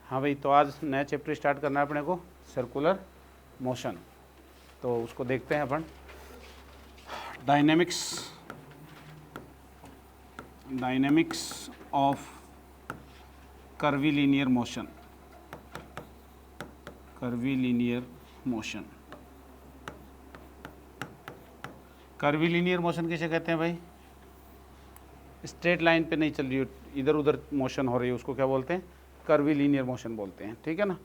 हाँ भाई, तो आज नया चैप्टर स्टार्ट करना है अपने को, सर्कुलर मोशन। तो उसको देखते हैं अपन। Dynamics of curvilinear motion. Curvilinear motion किसे कहते हैं भाई? स्ट्रेट लाइन पे नहीं चल रही हो, इधर उधर मोशन हो रही है, उसको क्या बोलते हैं? कर्वीलिनियर मोशन बोलते हैं, ठीक है ना।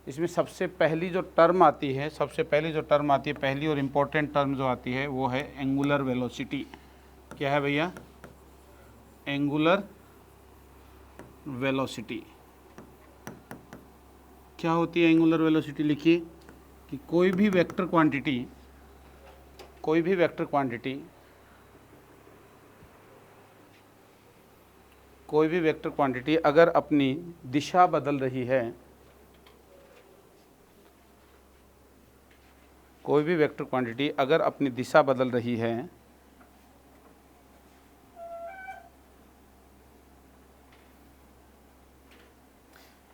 इसमें सबसे पहली जो टर्म आती है, पहली और इम्पोर्टेंट टर्म जो आती है वो है एंगुलर वेलोसिटी। क्या है भैया? Angular velocity. क्या होती है एंगुलर वेलोसिटी? लिखिए कि कोई भी वेक्टर क्वांटिटी अगर अपनी दिशा बदल रही है,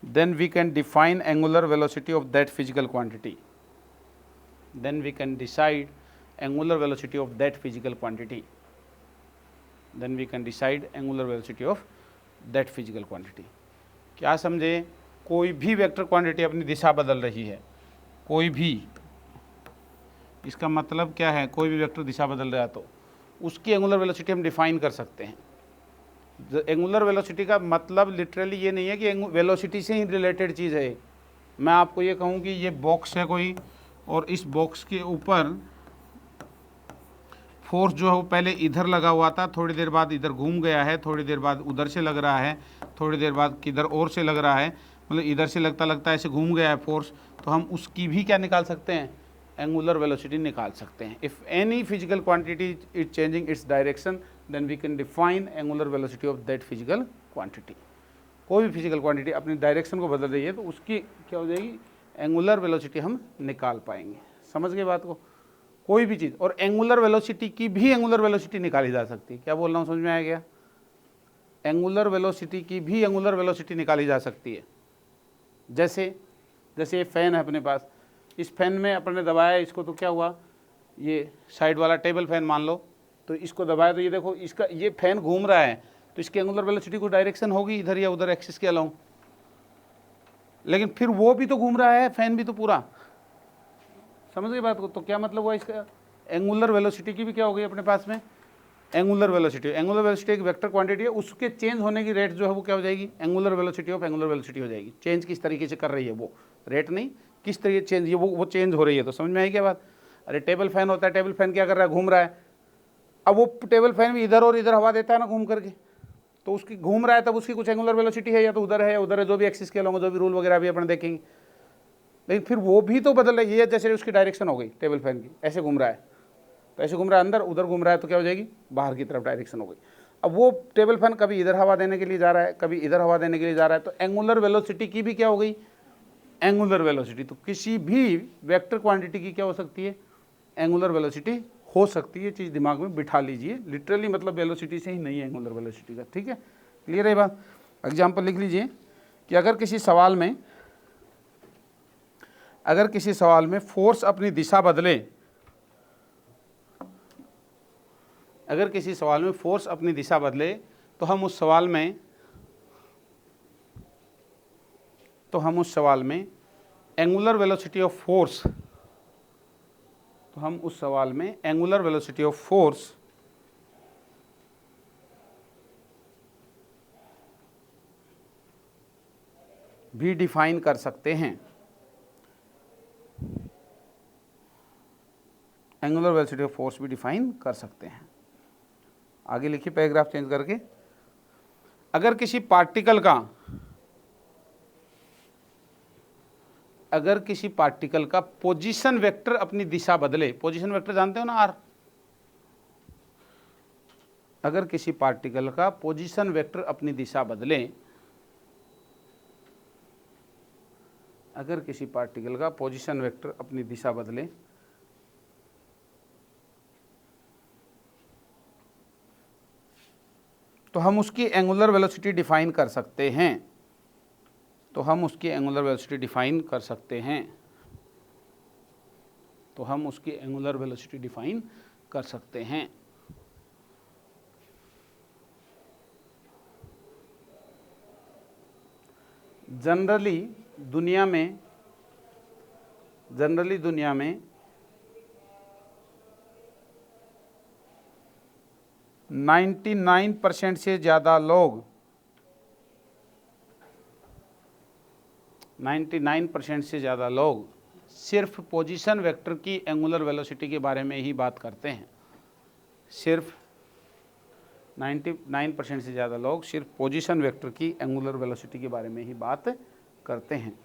then we can define angular velocity of that physical quantity. क्या समझे? कोई भी वेक्टर क्वांटिटी अपनी दिशा बदल रही है, कोई भी, इसका मतलब क्या है? कोई भी वेक्टर दिशा बदल रहा है तो उसकी एंगुलर वेलोसिटी हम डिफाइन कर सकते हैं। एंगुलर वेलोसिटी का मतलब लिटरली ये नहीं है कि वेलोसिटी से ही रिलेटेड चीज़ है। मैं आपको ये कहूँ कि ये बॉक्स है कोई, और इस बॉक्स के ऊपर फोर्स जो है वो पहले इधर लगा हुआ था, थोड़ी देर बाद इधर घूम गया है, थोड़ी देर बाद उधर से लग रहा है, थोड़ी देर बाद किधर और से लग रहा है, मतलब इधर से लगता ऐसे घूम गया है फोर्स, तो हम उसकी भी क्या निकाल सकते हैं? एंगुलर वेलोसिटी निकाल सकते हैं। If any physical quantity is changing its direction, then we can define angular velocity of that physical quantity. कोई भी फिजिकल क्वांटिटी अपनी डायरेक्शन को बदल रही है तो उसकी क्या हो जाएगी? एंगुलर वेलोसिटी हम निकाल पाएंगे। समझ गए बात को? कोई भी चीज़, और एंगुलर वेलोसिटी की भी एंगुलर वेलोसिटी निकाली जा सकती है। क्या बोल रहा हूँ, समझ में आ गया? एंगुलर वेलोसिटी की भी एंगुलर वेलोसिटी निकाली जा सकती है। जैसे ये फैन है अपने पास, इस फैन में अपन ने दबाया इसको तो क्या हुआ? ये साइड वाला टेबल फैन मान लो, तो इसको दबाया तो ये देखो, इसका ये फैन घूम रहा है, तो इसकी एंगुलर वेलोसिटी को डायरेक्शन होगी इधर या उधर एक्सिस के अलाउ, लेकिन फिर वो भी तो घूम रहा है, फैन भी तो पूरा। समझ गए बात को? तो क्या मतलब हुआ इसका? एंगुलर वेलोसिटी की भी क्या हो गई अपने पास में? एंगुलर वेलोसिटी एक वेक्टर क्वांटिटी है, उसके चेंज होने की रेट जो है वो क्या हो जाएगी? Angular velocity of angular velocity हो जाएगी। चेंज किस तरीके से कर रही है वो, रेट नहीं, किस तरीके चेंज, ये वो चेंज हो रही है। तो समझ में आई क्या बात? अरे टेबल फैन होता है, टेबल फैन क्या कर रहा है? घूम रहा है। अब वो टेबल फैन भी इधर और इधर हवा देता है ना घूम करके, तो उसकी घूम रहा है, तब उसकी कुछ एंगुलर वेलोसिटी है, या तो उधर है या उधर है, जो भी एक्सिस के अलॉन्ग, जो भी रूल वगैरह भी अपन देखेंगे। लेकिन फिर वो भी तो बदल रही है, जैसे उसकी डायरेक्शन हो गई टेबल फैन की, ऐसे घूम रहा है तो ऐसे घूम रहा है अंदर, उधर घूम रहा है तो क्या हो जाएगी? बाहर की तरफ डायरेक्शन हो गई। अब वो टेबल फैन कभी इधर हवा देने के लिए जा रहा है, कभी इधर हवा देने के लिए जा रहा है, तो एंगुलर वेलोसिटी की भी क्या हो गई? Angular velocity. तो किसी भी वेक्टर क्वांटिटी की क्या हो सकती है? एंगुलर वेलोसिटी हो सकती है। चीज़ दिमाग में बिठा लीजिए, लिटरली मतलब वेलोसिटी से ही नहीं है एंगुलर वेलोसिटी का, ठीक है? क्लियर है बात? एग्जाम्पल लिख लीजिए कि अगर किसी सवाल में फोर्स अपनी दिशा बदले, तो हम उस सवाल में एंगुलर वेलोसिटी ऑफ फोर्स भी डिफाइन कर सकते हैं। एंगुलर वेलोसिटी ऑफ फोर्स भी डिफाइन कर सकते हैं। आगे लिखिए पैराग्राफ चेंज करके। अगर किसी पार्टिकल का पोजीशन वेक्टर अपनी दिशा बदले, पोजीशन वेक्टर जानते हो ना, आर। अगर किसी पार्टिकल का पोजीशन वेक्टर अपनी दिशा बदले, तो हम उसकी एंगुलर वेलोसिटी डिफाइन कर सकते हैं। तो हम उसकी एंगुलर वेलोसिटी डिफाइन कर सकते हैं, तो हम उसकी एंगुलर वेलोसिटी डिफाइन कर सकते हैं। जनरली दुनिया में 99% से ज़्यादा लोग 99% से ज़्यादा लोग सिर्फ पोजीशन वेक्टर की एंगुलर वेलोसिटी के बारे में ही बात करते हैं। सिर्फ 99% से ज़्यादा लोग सिर्फ पोजीशन वेक्टर की एंगुलर वेलोसिटी के बारे में ही बात करते हैं।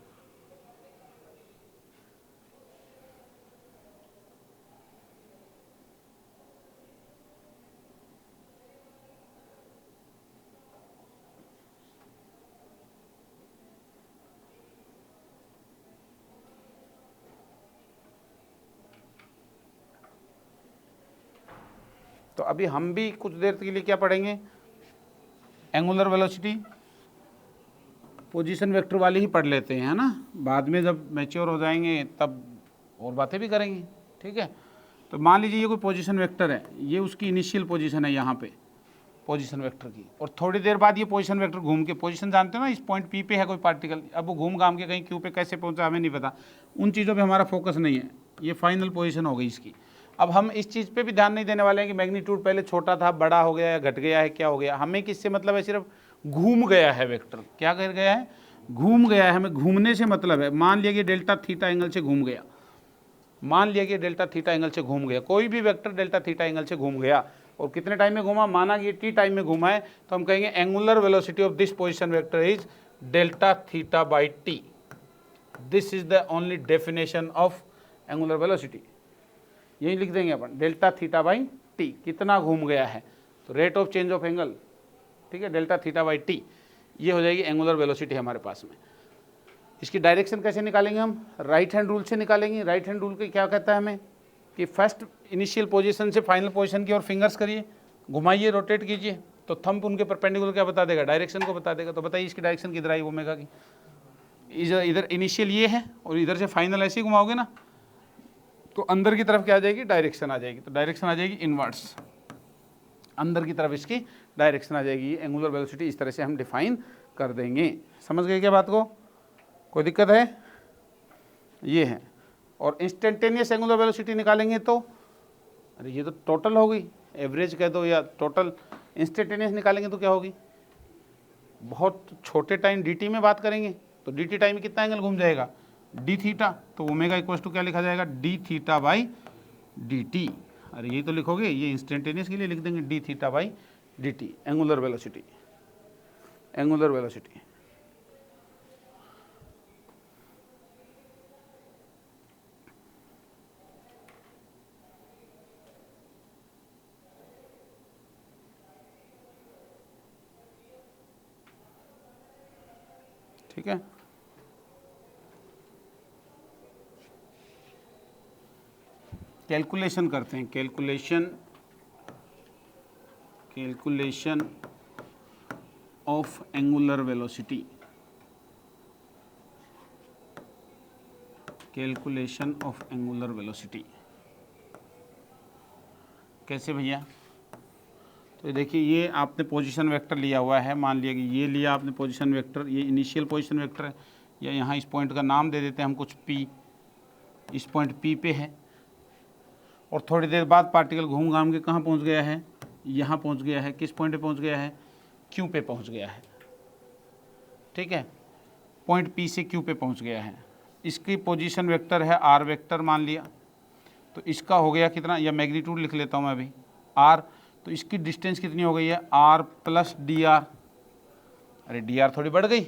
तो अभी हम भी कुछ देर के लिए क्या पढ़ेंगे, एंगुलर वेलोसिटी पोजीशन वेक्टर वाली ही पढ़ लेते हैं, है ना। बाद में जब मैच्योर हो जाएंगे तब और बातें भी करेंगे, ठीक है। तो मान लीजिए ये कोई पोजीशन वेक्टर है, ये उसकी इनिशियल पोजीशन है यहाँ पे पोजीशन वेक्टर की, और थोड़ी देर बाद ये पोजीशन वेक्टर घूम के, पोजीशन जानते हो ना, इस पॉइंट पी पे है कोई पार्टिकल, अब वो घूम घाम के कहीं क्यू पे कैसे पहुँचा हमें नहीं पता, उन चीज़ों पे हमारा फोकस नहीं है, ये फाइनल पोजीशन हो गई इसकी। अब हम इस चीज़ पे भी ध्यान नहीं देने वाले हैं कि मैग्नीट्यूड पहले छोटा था, बड़ा हो गया या घट गया है, क्या हो गया, हमें किससे मतलब है, सिर्फ घूम गया है वेक्टर, क्या कर गया है, घूम गया है, हमें घूमने से मतलब है। मान लिया कि डेल्टा थीटा एंगल से घूम गया, मान लिया कि डेल्टा थीटा एंगल से घूम गया, कोई भी वेक्टर डेल्टा थीटा एंगल से घूम गया, और कितने टाइम में घूमा, माना कि टी टाइम में घूमा है, तो हम कहेंगे angular velocity of this position vector is delta theta by T. This is the only definition of angular velocity, यही लिख देंगे अपन, डेल्टा थीटा बाई टी, कितना घूम गया है, तो rate of change of angle, ठीक है, डेल्टा थीटा बाई टी, ये हो जाएगी एंगुलर वेलोसिटी हमारे पास में। इसकी डायरेक्शन कैसे निकालेंगे हम, राइट हैंड रूल से निकालेंगे। राइट हैंड रूल के क्या कहता है हमें कि फर्स्ट इनिशियल पोजीशन से फाइनल पोजीशन की ओर फिंगर्स करिए, घुमाइए, रोटेट कीजिए, तो थंब उनके परपेंडिकुलर क्या बता देगा, डायरेक्शन को बता देगा। तो बताइए इसकी डायरेक्शन किधर आई ओमेगा की, इधर इनिशियल ये है और इधर से फाइनल ऐसे ही घुमाओगे ना, तो अंदर की तरफ क्या आ जाएगी, डायरेक्शन आ जाएगी, तो डायरेक्शन आ जाएगी इनवर्स, अंदर की तरफ इसकी डायरेक्शन आ जाएगी। एंगुलर वेलोसिटी इस तरह से हम डिफाइन कर देंगे। समझ गए क्या बात को, कोई दिक्कत है, ये है। और इंस्टेंटेनियस एंगुलर वेलोसिटी निकालेंगे तो, अरे ये तो टोटल हो गई, एवरेज कह दो या टोटल। इंस्टेंटेनियस निकालेंगे तो क्या होगी, बहुत छोटे टाइम dt में बात करेंगे, तो dt टाइम में कितना एंगल घूम जाएगा, d थीटा, तो ओमेगा इक्वल टू क्या लिखा जाएगा, d थीटा बाई dt। अरे ये तो लिखोगे, ये इंस्टेंटेनियस के लिए लिख देंगे d theta by dt, angular velocity, angular velocity. ठीक है, कैलकुलेशन करते हैं, calculation of angular velocity, calculation of angular velocity कैसे भैया। तो देखिए ये आपने पोजीशन वेक्टर लिया हुआ है, मान लिया कि ये लिया आपने पोजीशन वेक्टर, ये इनिशियल पोजीशन वेक्टर है, या यहाँ इस पॉइंट का नाम दे देते हैं हम कुछ P, इस पॉइंट P पे है, और थोड़ी देर बाद पार्टिकल घूम घाम के कहाँ पहुँच गया है, यहाँ पहुँच गया है, किस पॉइंट पे पहुँच गया है, Q पे पहुँच गया है, ठीक है, पॉइंट P से Q पे पहुँच गया है। इसकी पोजीशन वेक्टर है R वेक्टर मान लिया, तो इसका हो गया कितना, या मैग्नीट्यूड लिख लेता हूँ मैं अभी, R, तो इसकी डिस्टेंस कितनी हो गई है, R प्लस dr। अरे dr थोड़ी बढ़ गई,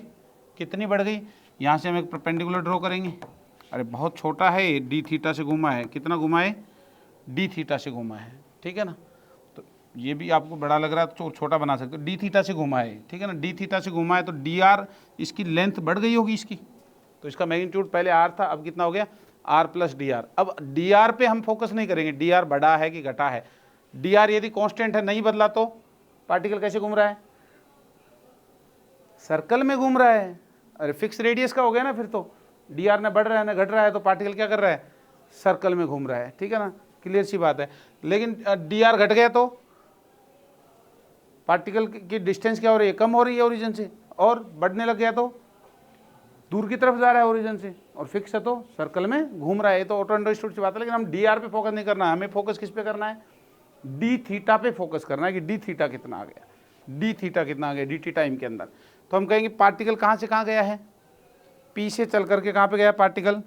कितनी बढ़ गई, यहाँ से हम एक परपेंडिकुलर ड्रॉ करेंगे, अरे बहुत छोटा है, d थीटा से घुमा है, कितना घुमा है, d थीटा से घुमा है, ठीक है ना। तो ये भी आपको बड़ा लग रहा है तो छोटा बना सकते हो, d थीटा से घुमा है, ठीक है ना, d थीटा से घुमा है, तो dr इसकी लेंथ बढ़ गई होगी इसकी, तो इसका मैग्नीट्यूड पहले r था, अब कितना हो गया, r प्लस dr। अब dr पे हम फोकस नहीं करेंगे, dr बढ़ा है कि घटा है, dr यदि कांस्टेंट है, नहीं बदला, तो पार्टिकल कैसे घूम रहा है, सर्कल में घूम रहा है, अरे फिक्स रेडियस का हो गया ना, फिर तो डी आर ना बढ़ रहा है ना घट रहा है, तो पार्टिकल क्या कर रहा है, सर्कल में घूम रहा है, ठीक है ना, क्लियर सी बात है। लेकिन डी आर घट गया तो पार्टिकल की डिस्टेंस क्या हो रही है, कम हो रही है ओरिजिन से, और बढ़ने लग गया तो दूर की तरफ जा रहा है ओरिजिन से, और फिक्स है तो सर्कल में घूम रहा है। ये तो ऑटो अंडरस्टूड सी बात है। लेकिन हम डी आर पे फोकस नहीं करना है, हमें फोकस किस पे करना है, डी थीटा पे फोकस करना है कि डी थीटा कितना आ गया, डी थीटा कितना आ गया डी टी टाइम के अंदर। तो हम कहेंगे पार्टिकल कहाँ से कहाँ गया है, पी से चल करके कहाँ पे गया पार्टिकल,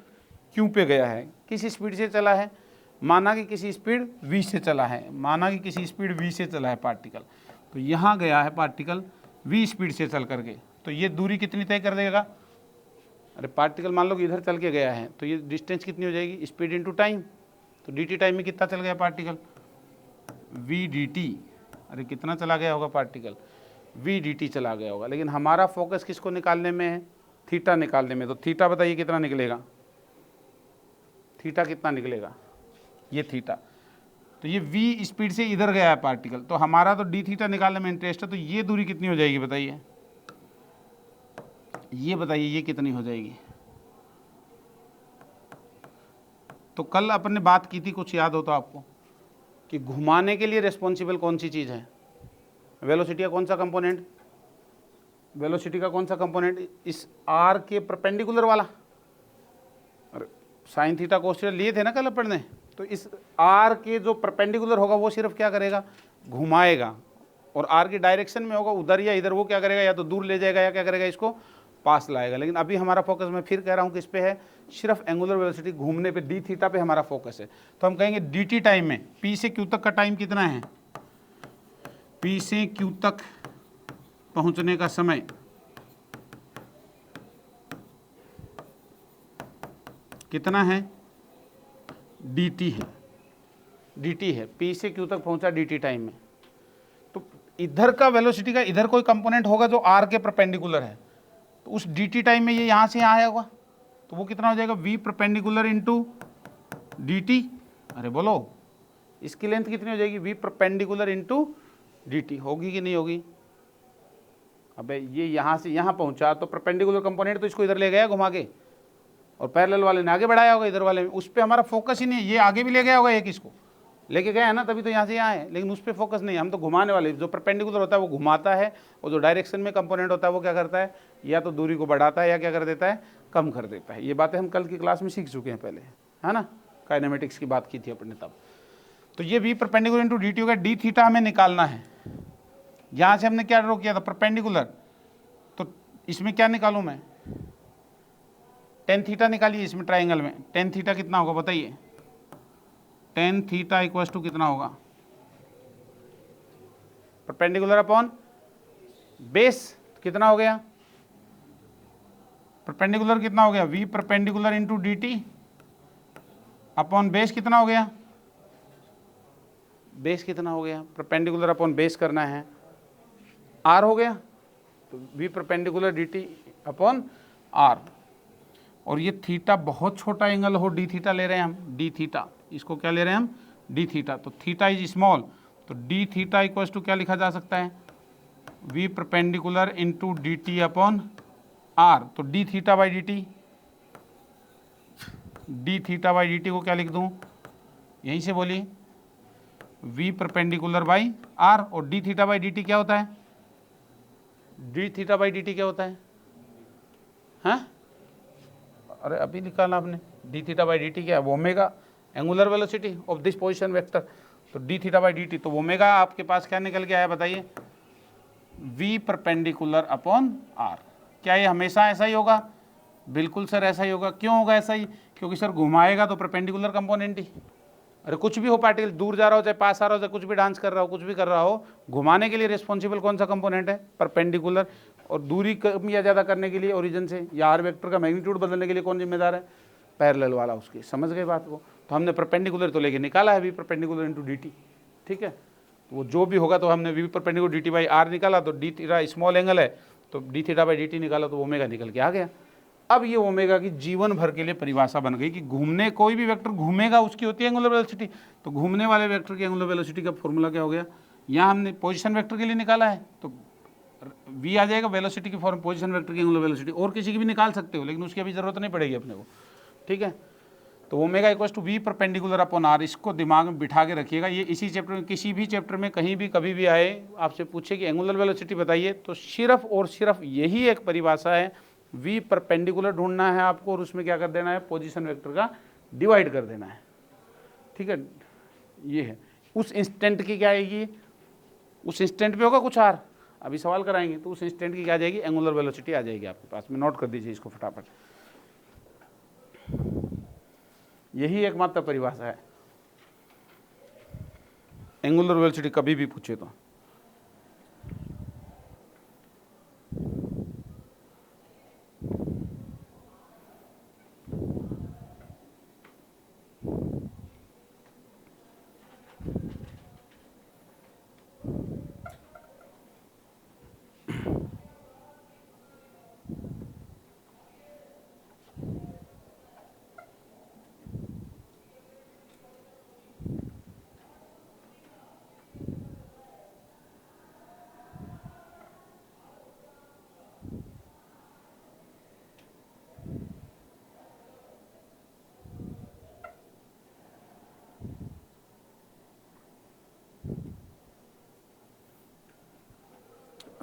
क्यू पे गया है, किस स्पीड से चला है, माना कि किसी स्पीड v से चला है, माना कि किसी स्पीड v से चला है पार्टिकल, तो यहाँ गया है पार्टिकल v स्पीड से चल करके, तो ये दूरी कितनी तय कर देगा, अरे पार्टिकल मान लो कि इधर चल के गया है, तो ये डिस्टेंस कितनी हो जाएगी, स्पीड इनटू टाइम, तो dt टाइम में कितना चल गया पार्टिकल, v dt, अरे कितना चला गया होगा पार्टिकल, v dt चला गया होगा। लेकिन हमारा फोकस किसको निकालने में है, थीटा निकालने में, तो थीटा बताइए कितना निकलेगा, थीटा कितना निकलेगा, ये थीटा, तो ये v स्पीड से इधर गया है पार्टिकल, तो हमारा तो डी थीटा निकालने में इंटरेस्ट है, तो ये दूरी कितनी हो जाएगी बताइए, ये बताइए ये कितनी हो जाएगी। तो कल अपन ने बात की थी, कुछ याद हो तो आपको, कि घुमाने के लिए रिस्पॉन्सिबल कौन सी चीज़ है, वेलोसिटी का कौन सा कंपोनेंट, वेलोसिटी का कौन सा कंपोनेंट, इस आर के परपेंडिकुलर वाला, और साइन थीटा कोस थीटा लिए थे ना कल अपन ने, तो इस आर के जो परपेंडिकुलर होगा वो सिर्फ क्या करेगा, घुमाएगा, और आर की डायरेक्शन में होगा उधर या इधर, वो क्या करेगा, या तो दूर ले जाएगा या क्या करेगा, इसको पास लाएगा। लेकिन अभी हमारा फोकस, मैं फिर कह रहा हूँ कि इस पे है, सिर्फ एंगुलर वेलोसिटी घूमने पे, डी थीटा पे हमारा फोकस है। तो हम कहेंगे डी टी टाइम में पी से क्यू तक का टाइम कितना है, पी से क्यू तक पहुंचने का समय कितना है, dt है, dt है, p से q तक पहुंचा dt टाइम में। तो इधर का वेलोसिटी का इधर कोई कंपोनेंट होगा जो r के परपेंडिकुलर है, तो उस dt टाइम में ये यहाँ से यहाँ आया होगा, तो वो कितना हो जाएगा, v परपेंडिकुलर इंटू dt, अरे बोलो इसकी लेंथ कितनी हो जाएगी, v परपेंडिकुलर इंटू dt, होगी कि नहीं होगी, अबे ये यहाँ से यहाँ पहुँचा, तो परपेंडिकुलर कंपोनेंट तो इसको इधर ले गया घुमा के, और पैरेलल वाले ने आगे बढ़ाया होगा इधर वाले में, उस पर हमारा फोकस ही नहीं है, ये आगे भी ले गया होगा, एक इसको लेके गया है ना, तभी तो यहाँ से यहाँ है, लेकिन उस पर फोकस नहीं है, हम तो घुमाने वाले, जो परपेंडिकुलर होता है वो घुमाता है, और जो डायरेक्शन में कंपोनेंट होता है वो क्या करता है, या तो दूरी को बढ़ाता है या क्या कर देता है, कम कर देता है। ये बातें हम कल की क्लास में सीख चुके हैं पहले, है ना, काइनेमेटिक्स की बात की थी अपने तब। तो ये v परपेंडिकुलर इंटू dt होगा, डी थीटा हमें निकालना है, यहाँ से हमने क्या ड्रॉ किया था, परपेंडिकुलर, तो इसमें क्या निकालूँ मैं, टेन थीटा निकालिए इसमें ट्राइंगल में, टेन थीटा कितना होगा बताइए, टेन थीटा इक्वल्स टू कितना होगा, परपेंडिकुलर अपॉन बेस कितना हो गया, परपेंडिकुलर कितना हो गया, v perpendicular into d T upon base कितना हो गया, बेस कितना हो गया, परपेंडिकुलर अपॉन बेस करना है, r हो गया, तो v perpendicular d T upon r, और ये थीटा बहुत छोटा एंगल हो, डी थीटा ले रहे हैं हम, डी थीटा, इसको क्या ले रहे हैं हम, डी थीटा, तो थीटा इज स्मॉल, तो डी थीटा इक्वल्स टू क्या लिखा जा सकता है, v perpendicular into d T upon r, तो d theta by d T, D theta by d T को क्या लिख दूँ, यहीं से बोलिए, v परपेंडिकुलर बाई r, और D theta by d t क्या होता है, D theta by d t क्या होता है, हाँ, अरे अभी निकाला आपने, d theta by d t क्या है, omega angular velocity of this position vector, तो d theta by d t, तो ओमेगा आपके पास क्या निकल के आया बताइए, v परपेंडिकुलर अपॉन r। क्या ये हमेशा ऐसा ही होगा, बिल्कुल सर ऐसा ही होगा, क्यों होगा ऐसा ही, क्योंकि सर घुमाएगा तो परपेंडिकुलर कंपोनेंट ही, अरे कुछ भी हो पार्टिकल, दूर जा रहा हो चाहे पास आ रहा हो चाहे कुछ भी डांस कर रहा हो कुछ भी कर रहा हो, घुमाने के लिए रिस्पॉन्सिबल कौन सा कंपोनेंट है, परपेंडिकुलर, और दूरी कम या ज़्यादा करने के लिए ओरिजिन से या आर वेक्टर का मैग्नीट्यूड बदलने के लिए कौन जिम्मेदार है, पैरेलल वाला उसकी, समझ गए बात को। तो हमने परपेंडिकुलर तो लेके निकाला है, v perpendicular into d t, ठीक है, तो वो जो भी होगा, तो हमने v perpendicular d t by r निकाला, तो डी थीटा स्मॉल एंगल है, तो d theta by d t निकाला, तो ओमेगा निकल के आ गया। अब ये ओमेगा की जीवन भर के लिए परिभाषा बन गई कि घूमने, कोई भी वेक्टर घूमेगा उसकी होती है एंगुलर वेलोसिटी, तो घूमने वाले वेक्टर की एंगुलर वेलोसिटी का फॉर्मूला क्या हो गया, यहाँ हमने पोजीशन वेक्टर के लिए निकाला है, तो वी आ जाएगा वेलोसिटी की फॉर्म, पोजीशन वेक्टर की एंगुलर वेलोसिटी, और किसी की भी निकाल सकते हो लेकिन उसकी अभी ज़रूरत नहीं पड़ेगी अपने को, ठीक है। तो omega equals to v perpendicular upon r, इसको दिमाग में बिठा के रखिएगा। ये इसी चैप्टर में, किसी भी चैप्टर में कहीं भी कभी भी आए आपसे पूछे कि एंगुलर वेलोसिटी बताइए, तो सिर्फ और सिर्फ यही एक परिभाषा है, वी परपेंडिकुलर ढूंढना है आपको और उसमें क्या कर देना है, पोजीशन वेक्टर का डिवाइड कर देना है, ठीक है। ये है उस इंस्टेंट की क्या आएगी, उस इंस्टेंट पे होगा कुछ आर, अभी सवाल कराएंगे तो उस इंस्टेंट की क्या आ जाएगी, एंगुलर वेलोसिटी आ जाएगी आपके पास में। नोट कर दीजिए इसको फटाफट, यही एकमात्र परिभाषा है एंगुलर वेलोसिटी कभी भी पूछे तो।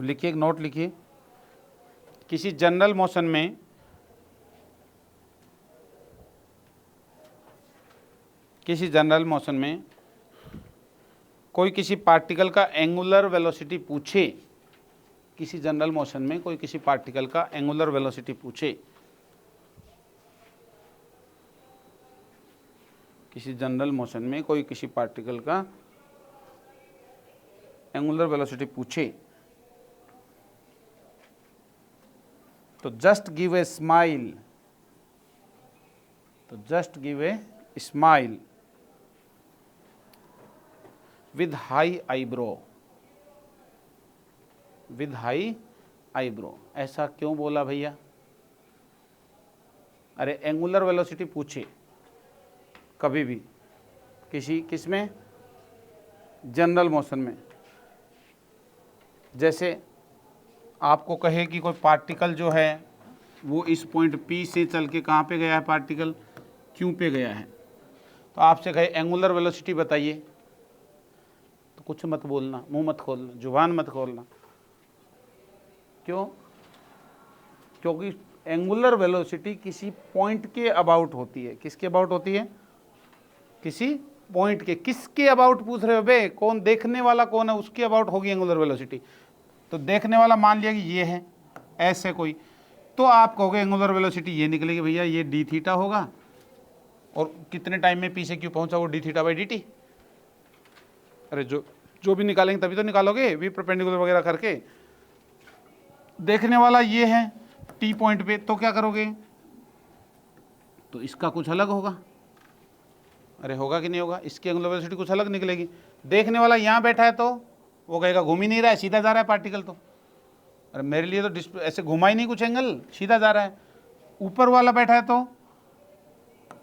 लिखिए, एक नोट लिखिए, किसी जनरल मोशन में कोई किसी पार्टिकल का एंगुलर वेलोसिटी पूछे, किसी जनरल मोशन में कोई किसी पार्टिकल का एंगुलर वेलोसिटी पूछे, किसी जनरल मोशन में कोई किसी पार्टिकल का एंगुलर वेलोसिटी पूछे, तो just give a smile, with high eyebrow, ऐसा क्यों बोला भैया? अरे एंगुलर वेलोसिटी पूछे कभी भी किसमें, जनरल मोशन में। जैसे आपको कहे कि कोई पार्टिकल जो है वो इस पॉइंट P से चल के कहाँ पे गया है, पार्टिकल Q पे गया है, तो आपसे कहे एंगुलर वेलोसिटी बताइए, तो कुछ मत बोलना, मुंह मत खोलना, जुबान मत खोलना। क्यों? क्योंकि एंगुलर वेलोसिटी किसी पॉइंट के अबाउट होती है। किसके अबाउट होती है? किसी पॉइंट के। किसके अबाउट पूछ रहे हो बे? कौन देखने वाला कौन है, उसके अबाउट होगी एंगुलर वेलोसिटी। तो देखने वाला मान लिया कि ये है, ऐसे कोई, तो आप कहोगे एंगुलर वेलोसिटी ये निकलेगी भैया, ये डी थीटा होगा, और कितने टाइम में पी से क्यू पहुंचा वो D theta by d T. अरे जो भी निकालेंगे तभी तो निकालोगे, वी परपेंडिकुलर वगैरह करके। देखने वाला ये है टी पॉइंट पे, तो क्या करोगे? तो इसका कुछ अलग होगा। अरे होगा कि नहीं होगा? इसकी एंगुलर वेलोसिटी कुछ अलग निकलेगी। देखने वाला यहाँ बैठा है तो वो कहेगा घूम ही नहीं रहा है, सीधा जा रहा है पार्टिकल। तो अरे मेरे लिए तो ऐसे घुमा ही नहीं कुछ एंगल, सीधा जा रहा है। ऊपर वाला बैठा है तो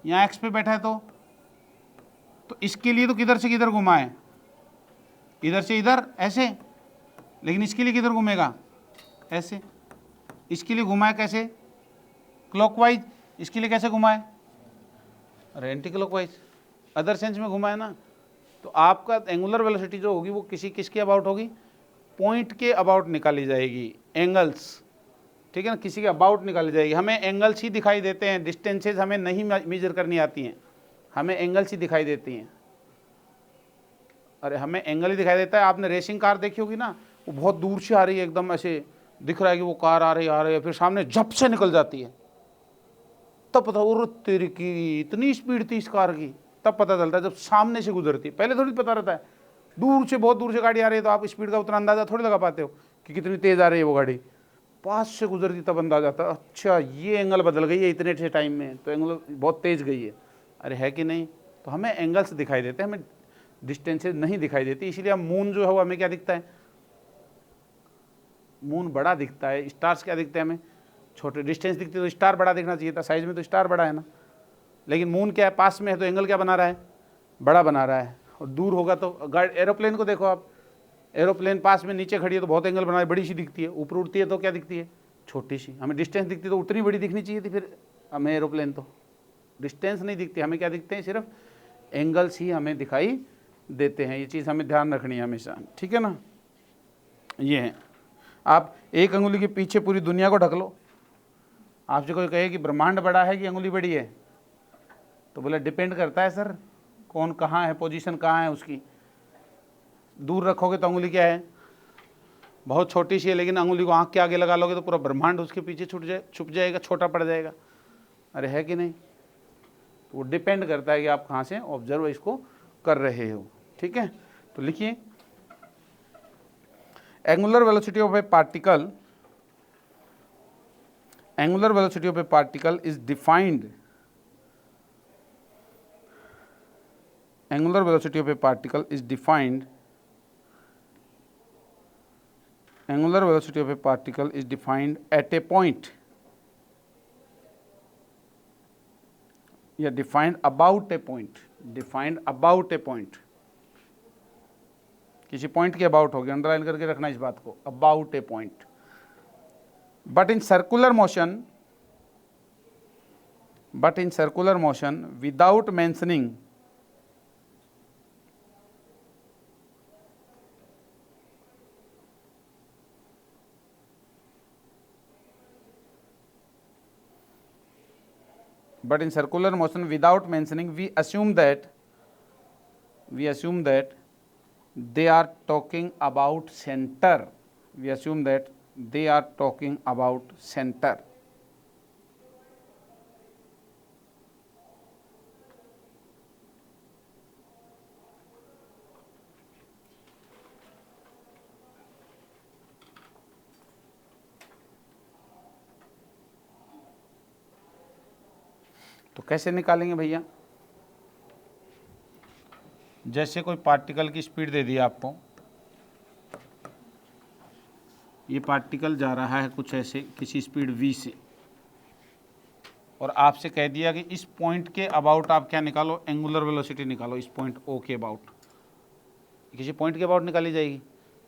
यहाँ एक्स पे बैठा है तो इसके लिए तो किधर से किधर घुमा है, इधर से इधर ऐसे, लेकिन इसके लिए किधर घूमेगा? ऐसे। इसके लिए घुमाए कैसे? क्लॉकवाइज। इसके लिए कैसे घुमाए? अरे एंटी क्लॉकवाइज, अदर सेंस में घुमाए ना। तो आपका एंगुलर वेलोसिटी जो होगी वो किसके अबाउट होगी? पॉइंट के अबाउट निकाली जाएगी, एंगल्स, ठीक है ना, किसी के अबाउट निकाली जाएगी। हमें एंगल्स ही दिखाई देते हैं, डिस्टेंसेज हमें नहीं मेजर करनी आती हैं, हमें एंगल्स ही दिखाई देती हैं। अरे हमें एंगल ही दिखाई देता है। आपने रेसिंग कार देखी होगी ना, वो बहुत दूर से आ रही है, एकदम ऐसे दिख रहा है कि वो कार आ रही है, फिर सामने झप से निकल जाती है, तब पता, और तेरी की इतनी स्पीड थी इस कार की, तब पता चलता है जब सामने से गुजरती है। पहले थोड़ी पता रहता है, दूर से, बहुत दूर से गाड़ी आ रही है तो आप स्पीड का उतना अंदाजा थोड़ी लगा पाते हो कि कितनी तेज आ रही है वो गाड़ी। पास से गुजरती तब अंदाजा आता है, अच्छा ये एंगल बदल गई है इतने से टाइम में, तो एंगल बहुत तेज गई है। अरे है कि नहीं? तो हमें एंगल्स दिखाई देते हैं, हमें डिस्टेंसेज नहीं दिखाई देती। इसीलिए मून जो है वो हमें क्या दिखता है? मून बड़ा दिखता है। स्टार्स क्या दिखते हैं? हमें छोटे। डिस्टेंस दिखती है तो स्टार बड़ा दिखना चाहिए था, साइज में तो स्टार बड़ा है ना। लेकिन मून क्या है? पास में है तो एंगल क्या बना रहा है? बड़ा बना रहा है। और दूर होगा तो एरोप्लेन को देखो आप, एरोप्लेन पास में नीचे खड़ी है तो बहुत एंगल बना, बड़ी सी दिखती है, ऊपर उड़ती है तो क्या दिखती है, छोटी सी। हमें डिस्टेंस दिखती तो उतनी बड़ी दिखनी चाहिए थी, फिर हमें एरोप्लेन तो डिस्टेंस नहीं दिखती, हमें क्या दिखते हैं, सिर्फ एंगल्स ही हमें दिखाई देते हैं। ये चीज़ हमें ध्यान रखनी है हमेशा, ठीक है ना। ये है, आप एक अंगुली के पीछे पूरी दुनिया को ढक लो, आपसे कोई कहे कि ब्रह्मांड बड़ा है कि अंगुली बड़ी है, तो बोले डिपेंड करता है सर, कौन कहाँ है, पोजीशन कहाँ है उसकी। दूर रखोगे तो अंगुली क्या है, बहुत छोटी सी है, लेकिन अंगुली को आँख के आगे लगा लोगे तो पूरा ब्रह्मांड उसके पीछे छुप जाएगा, छोटा पड़ जाएगा। अरे है कि नहीं। तो वो डिपेंड करता है कि आप कहाँ से ऑब्जर्व इसको कर रहे हो, ठीक है। तो लिखिए, angular velocity of A particle, angular velocity of A particle is defined, angular velocity of a particle is defined, angular velocity of a particle is defined at a point, या defined about a point, defined about a point, किसी point के about होगी, underline करके रखना इस बात को, about A point. But in circular motion without mentioning, but in circular motion without mentioning we assume that they are talking about center, we assume that they are talking about center। तो कैसे निकालेंगे भैया, जैसे कोई particle की speed दे दी आपको, ये particle जा रहा है कुछ ऐसे किसी स्पीड v से, और आपसे कह दिया कि इस पॉइंट के अबाउट आप क्या निकालो, एंगुलर वेलोसिटी निकालो, इस पॉइंट O के अबाउट, किसी पॉइंट के अबाउट निकाली जाएगी,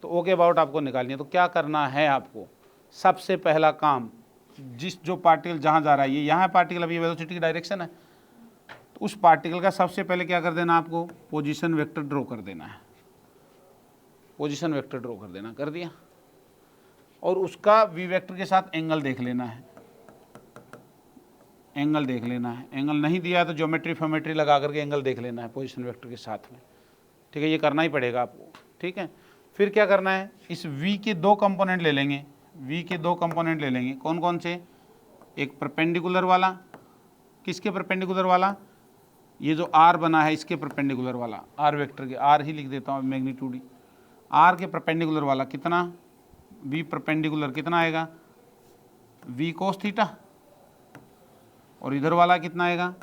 तो O के अबाउट आपको निकालनी है। तो क्या करना है आपको, सबसे पहला काम, जो पार्टिकल जहाँ जा रहा है, ये यहाँ पार्टिकल, अभी वेलोसिटी की डायरेक्शन है, तो उस पार्टिकल का सबसे पहले क्या कर देना, आपको पोजीशन वेक्टर ड्रॉ कर देना है, पोजीशन वेक्टर ड्रॉ कर देना, कर दिया, और उसका वी वेक्टर के साथ एंगल देख लेना है, एंगल देख लेना है। एंगल नहीं दिया है तो ज्योमेट्री फ्योमेट्री लगा करके एंगल देख लेना है पोजीशन वेक्टर के साथ में, ठीक है, ये करना ही पड़ेगा आपको, ठीक है। फिर क्या करना है, इस v के दो कंपोनेंट ले लेंगे, v के दो कंपोनेंट ले लेंगे, कौन कौन से, एक परपेंडिकुलर वाला, किसके परपेंडिकुलर वाला, ये जो r बना है इसके परपेंडिकुलर वाला, r वेक्टर के, r ही लिख देता हूँ मैग्नीट्यूड, r के परपेंडिकुलर वाला कितना, v परपेंडिकुलर कितना आएगा, v कोस थीटा, और इधर वाला कितना आएगा,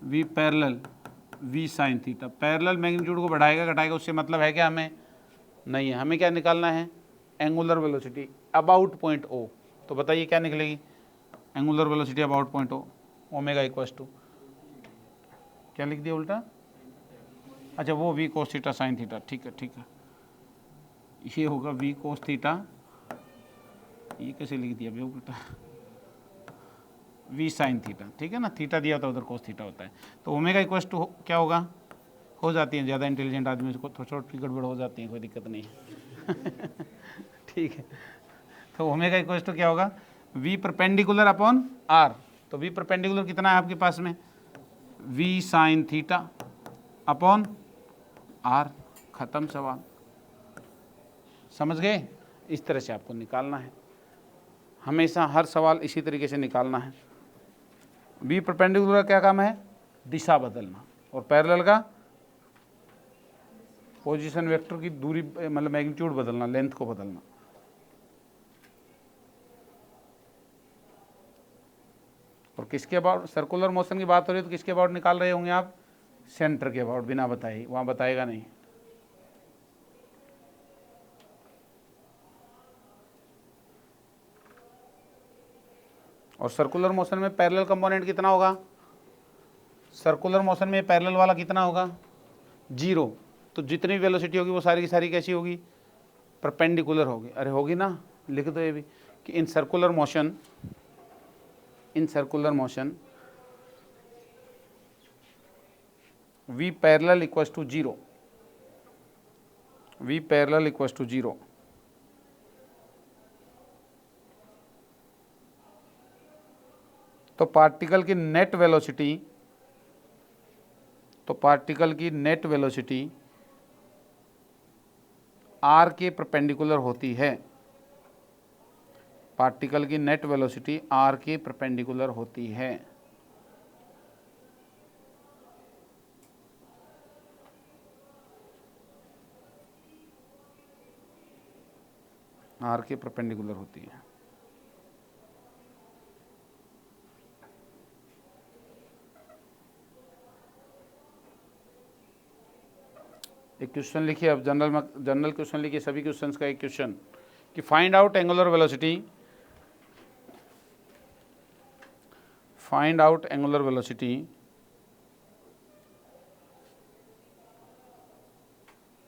v parallel v sine theta. Parallel magnitude को बढ़ाएगा घटाएगा, उससे मतलब है क्या हमें, नहीं है। हमें क्या निकालना है, angular velocity about point O। तो बताइए क्या निकलेगी, angular velocity about point O, omega equals to, क्या लिख दिया उल्टा, अच्छा वो v cos theta sine theta, ठीक है ठीक है, ये होगा v कोस थीटा, ये कैसे लिख दिया भैया उल्टा, v साइन थीटा, ठीक है ना, थीटा दिया होता है उधर कोस थीटा होता है। तो ओमेगा इक्वल्स टू क्या होगा, हो जाती है, ज़्यादा इंटेलिजेंट आदमी को थोड़ी छोटी गड़बड़ हो जाती है, कोई दिक्कत नहीं है ठीक है। तो ओमेगा इक्वल्स टू क्या होगा, v परपेंडिकुलर अपॉन r। तो v परपेंडिकुलर कितना है आपके पास में, v sign theta upon r, ख़त्म सवाल, समझ गए। इस तरह से आपको निकालना है, हमेशा हर सवाल इसी तरीके से निकालना है। v परपेंडिकुलर क्या काम है, दिशा बदलना, और पैरेलल का पोजीशन वेक्टर की दूरी, मतलब मैग्नीट्यूड बदलना, लेंथ को बदलना। और किसके अबाउट, सर्कुलर मोशन की बात हो रही है तो किसके अबाउट निकाल रहे होंगे आप, सेंटर के अबाउट, बिना बताए, वहाँ बताएगा नहीं। और सर्कुलर मोशन में पैरेलल कंपोनेंट कितना होगा, सर्कुलर मोशन में पैरेलल वाला कितना होगा, 0, तो जितनी भी वेलोसिटी होगी वो सारी की सारी कैसी होगी, परपेंडिकुलर होगी। अरे होगी ना, लिख दो ये भी कि in circular motion v parallel equals to 0, v parallel equals to 0। तो पार्टिकल की नेट वेलोसिटी r के परपेंडिकुलर होती है, पार्टिकल की नेट वेलोसिटी r के परपेंडिकुलर होती है। r के परपेंडिकुलर होती है। एक क्वेश्चन लिखिए अब, जनरल क्वेश्चन लिखिए, सभी क्वेश्चंस का एक क्वेश्चन कि find out angular velocity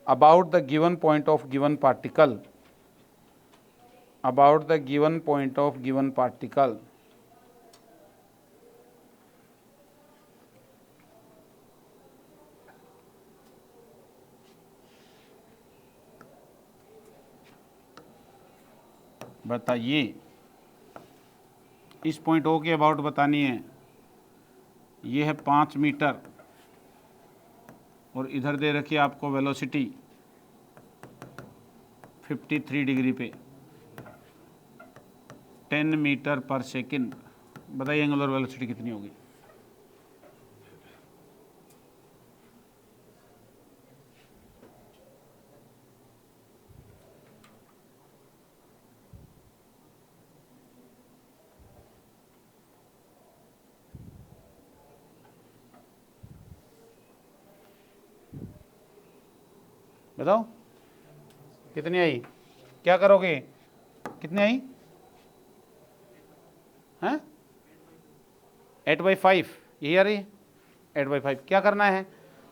about the given point of given particle, बताइए। इस पॉइंट ओ के अबाउट बतानी है। ये है 5 मीटर और इधर दे रखी है आपको वेलोसिटी 53 डिग्री पे 10 मीटर पर सेकंड। बताइए एंगुलर वेलोसिटी कितनी होगी। बताओ कितनी आई, क्या करोगे, कितनी आई हैं, 8/5 यही आ रही है, 8/5। क्या करना है,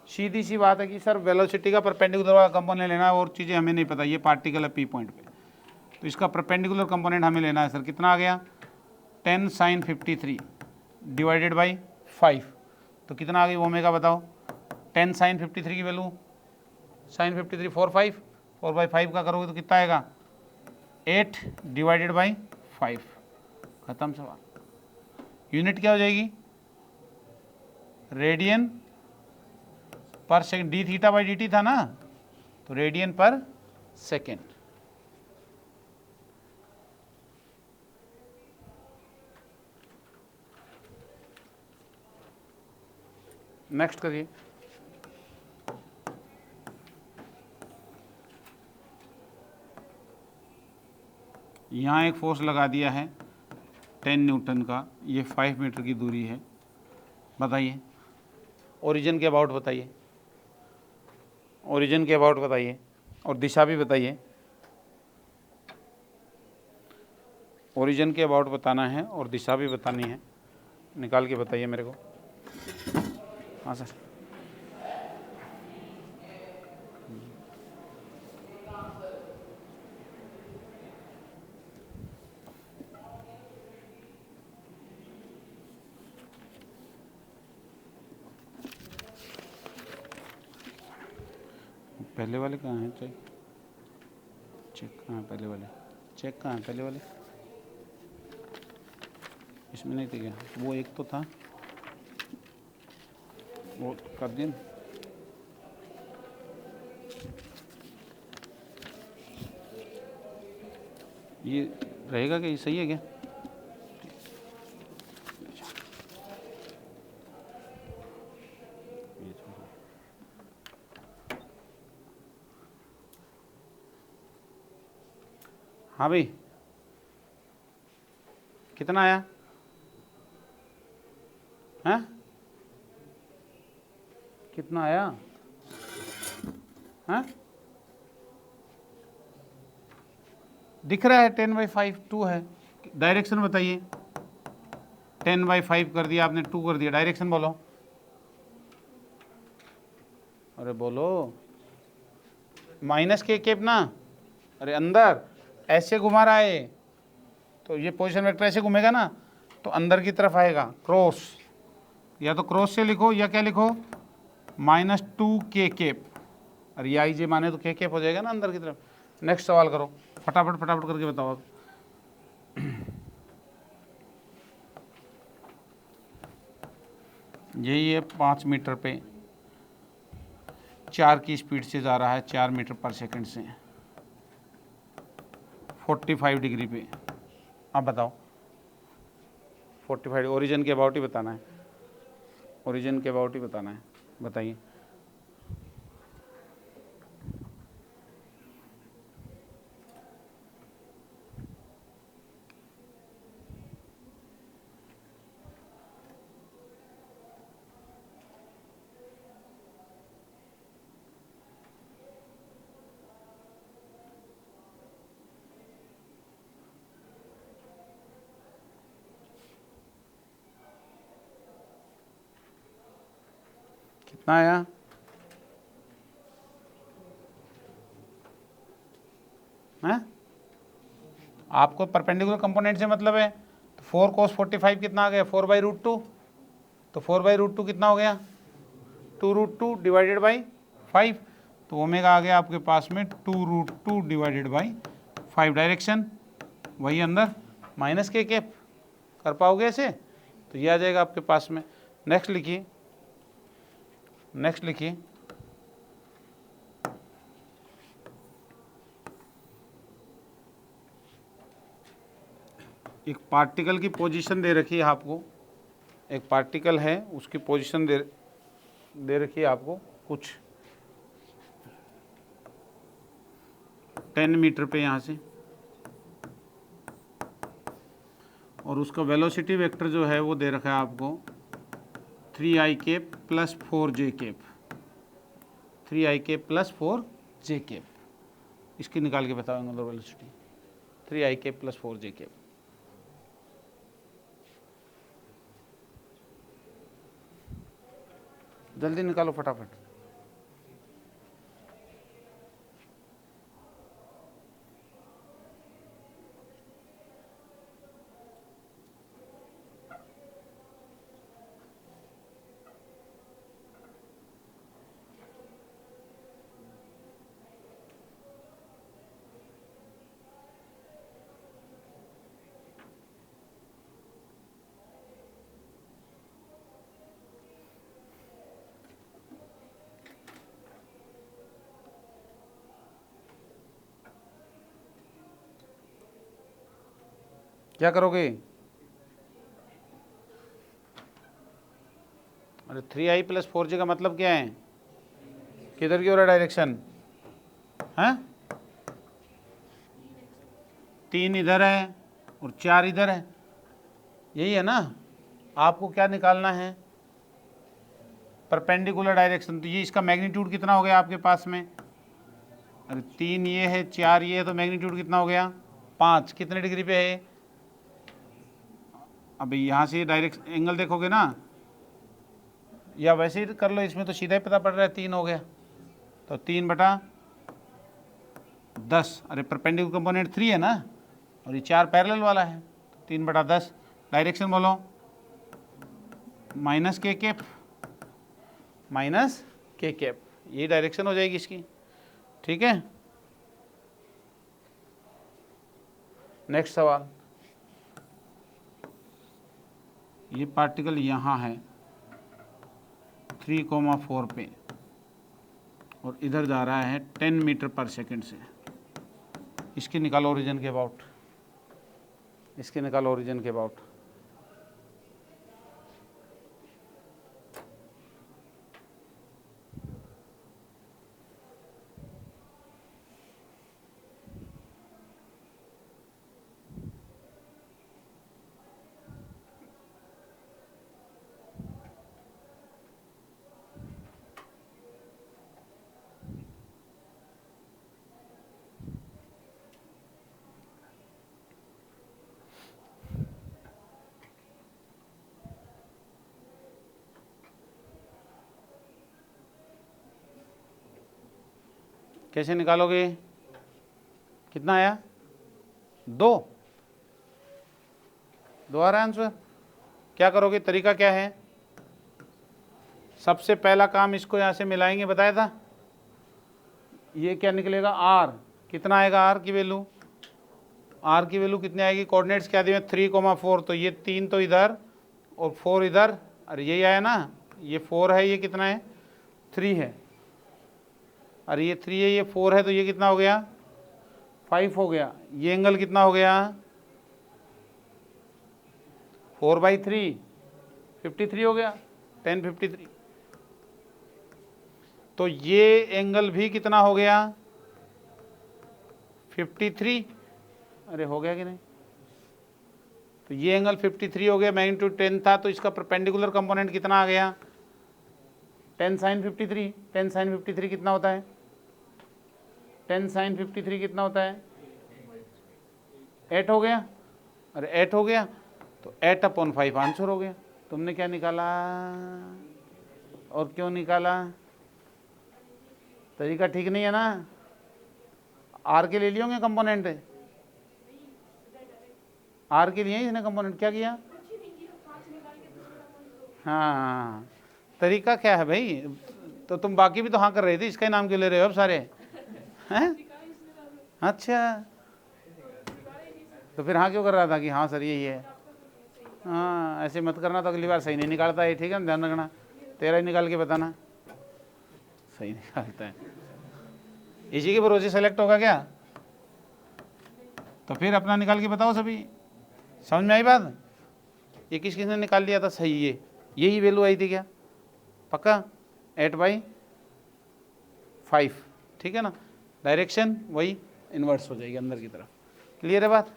सीधी सी बात है कि सर वेलोसिटी का परपेंडिकुलर वाला कंपोनेंट लेना है, और चीज़ें हमें नहीं पता। ये पार्टिकल है पी पॉइंट पे, तो इसका परपेंडिकुलर कंपोनेंट हमें लेना है। सर कितना आ गया, 10 sin 53 डिवाइडेड बाई 5, तो कितना आ गई ओमेगा बताओ। 10 sin 53 की वैल्यू, sin 53 4/5 का करोगे तो कितना आएगा, 8 डिवाइडेड बाई 5, खत्म सवाल। यूनिट क्या हो जाएगी, रेडियन पर second, D theta by d T था ना, तो रेडियन पर सेकेंड। नेक्स्ट करिए। यहाँ एक फोर्स लगा दिया है 10 न्यूटन का, ये 5 मीटर की दूरी है। बताइए ओरिजिन के अबाउट बताइए, ओरिजिन के अबाउट बताइए और दिशा भी बताइए। ओरिजिन के अबाउट बताना है और दिशा भी बतानी है, निकाल के बताइए मेरे को। हाँ सर, पहले वाले कहाँ हैं, चेक कहाँ है पहले वाले, चेक कहाँ है पहले वाले, इसमें नहीं थे क्या, वो एक तो था वो कर दिया। ये रहेगा क्या, ये सही है क्या, हाँ भाई कितना आया, हैं कितना आया, हैं दिख रहा है 10/5 2 है। डायरेक्शन बताइए, 10/5 कर दिया आपने, 2 कर दिया, डायरेक्शन बोलो, अरे बोलो माइनस के केप ना, अरे अंदर ऐसे घुमा रहा है, तो ये पोजीशन वेक्टर ऐसे घूमेगा ना, तो अंदर की तरफ आएगा क्रॉस, या तो क्रॉस से लिखो या क्या लिखो, -2 के केप, और ये आई जे माने तो के केप हो जाएगा ना अंदर की तरफ। नेक्स्ट सवाल करो, फटाफट फटाफट करके बताओ अब। यही है 5 मीटर पे 4 की स्पीड से जा रहा है, 4 मीटर पर सेकंड से 45 डिग्री पे। अब बताओ 45, ओरिजिन के अबाउट ही बताना है, ओरिजिन के अबाउट ही बताना है, बताइए। कितना आया? हैं? आपको परपेंडिकुलर कंपोनेंट से मतलब है, तो 4 cos 45 कितना आ गया, 4/√2, तो 4/√2 कितना हो गया, 2√2 डिवाइडेड बाई 5, तो ओमेगा आ गया आपके पास में 2√2 डिवाइडेड बाई 5। डायरेक्शन वही अंदर, माइनस के केप, कर पाओगे ऐसे, तो ये आ जाएगा आपके पास में। नेक्स्ट लिखिए, नेक्स्ट लिखिए, एक पार्टिकल की पोजीशन दे रखी है आपको, एक पार्टिकल है उसकी पोजीशन दे रखी है आपको कुछ 10 मीटर पे यहाँ से, और उसका वेलोसिटी वेक्टर जो है वो दे रखा है आपको 3i cap plus 4j cap, 3i cap plus 4j cap, इसकी निकाल के बताओ angular velocity, 3i cap plus 4j cap. जल्दी निकालो फटाफट। क्या करोगे? अरे 3i प्लस 4j का मतलब क्या है, किधर की हो रहा है डायरेक्शन, हैं? 3 इधर है और 4 इधर है, यही है ना। आपको क्या निकालना है, परपेंडिकुलर डायरेक्शन, तो ये इसका मैग्नीट्यूड कितना हो गया आपके पास में, अरे 3 ये है 4 ये है, तो मैग्नीट्यूड कितना हो गया 5, कितने डिग्री पे है, अब यहाँ से डायरेक्ट एंगल देखोगे ना, या वैसे ही कर लो, इसमें तो सीधा ही पता पड़ रहा है 3 हो गया, तो 3/10, अरे परपेंडिकुलर कंपोनेंट 3 है ना, और ये 4 पैरेलल वाला है, तो 3/10। डायरेक्शन बोलो माइनस के केप, माइनस के केप, यही डायरेक्शन हो जाएगी इसकी, ठीक है। नेक्स्ट सवाल, ये पार्टिकल यहाँ है 3,4 पे, और इधर जा रहा है 10 मीटर पर सेकंड से, इसकी निकालो ओरिजिन के अबाउट, इसके निकालो ओरिजिन के अबाउट। कैसे निकालोगे? कितना आया? 2 आ रहा है आंसर। क्या करोगे? तरीका क्या है? सबसे पहला काम इसको यहाँ से मिलाएंगे, बताया था। ये क्या निकलेगा? आर। कितना आएगा आर की वैल्यू? आर की वैल्यू कितनी आएगी? कोऑर्डिनेट्स क्या दिए? 3,4। तो ये 3 तो इधर और 4 इधर। अरे यही आया ना, ये 4 है, ये कितना है? 3 है। अरे ये 3 है, ये 4 है, तो ये कितना हो गया? 5 हो गया। ये एंगल कितना हो गया? 4/3 53 हो गया। 1053। तो ये एंगल भी कितना हो गया? 53। अरे हो गया कि नहीं? तो ये एंगल 53 हो गया, मैग्नीट्यूड 10 था, तो इसका परपेंडिकुलर कंपोनेंट कितना आ गया? 10 sin 53। 10 sin 53 कितना होता है? 10 sin 53 कितना होता है? 8 हो गया। अरे 8 हो गया, तो 8/5 आंसर हो गया। तुमने क्या निकाला और क्यों निकाला? तरीका ठीक नहीं है ना? आर के ले लिए होंगे कंपोनेंट, आर के लिए इसने कंपोनेंट क्या किया? हाँ, तरीका क्या है भाई? तो तुम बाकी भी तो हाँ कर रहे थे, इसका ही नाम क्यों ले रहे हो अब सारे? हैं? अच्छा, तो फिर हाँ क्यों कर रहा था कि हाँ सर यही है? हाँ, ऐसे मत करना, तो अगली बार सही नहीं निकालता है। ठीक है, ध्यान रखना। तेरा ही निकाल के बताना सही निकालता है। इसी के भरोसे सेलेक्ट होगा क्या? तो फिर अपना निकाल के बताओ सभी। समझ में आई बात? ये किसने निकाल लिया था सही? ये यही वैल्यू आई थी क्या? पक्का? 8/5। ठीक है ना? डायरेक्शन वही इन्वर्स हो जाएगी अंदर की तरफ। क्लियर है बात?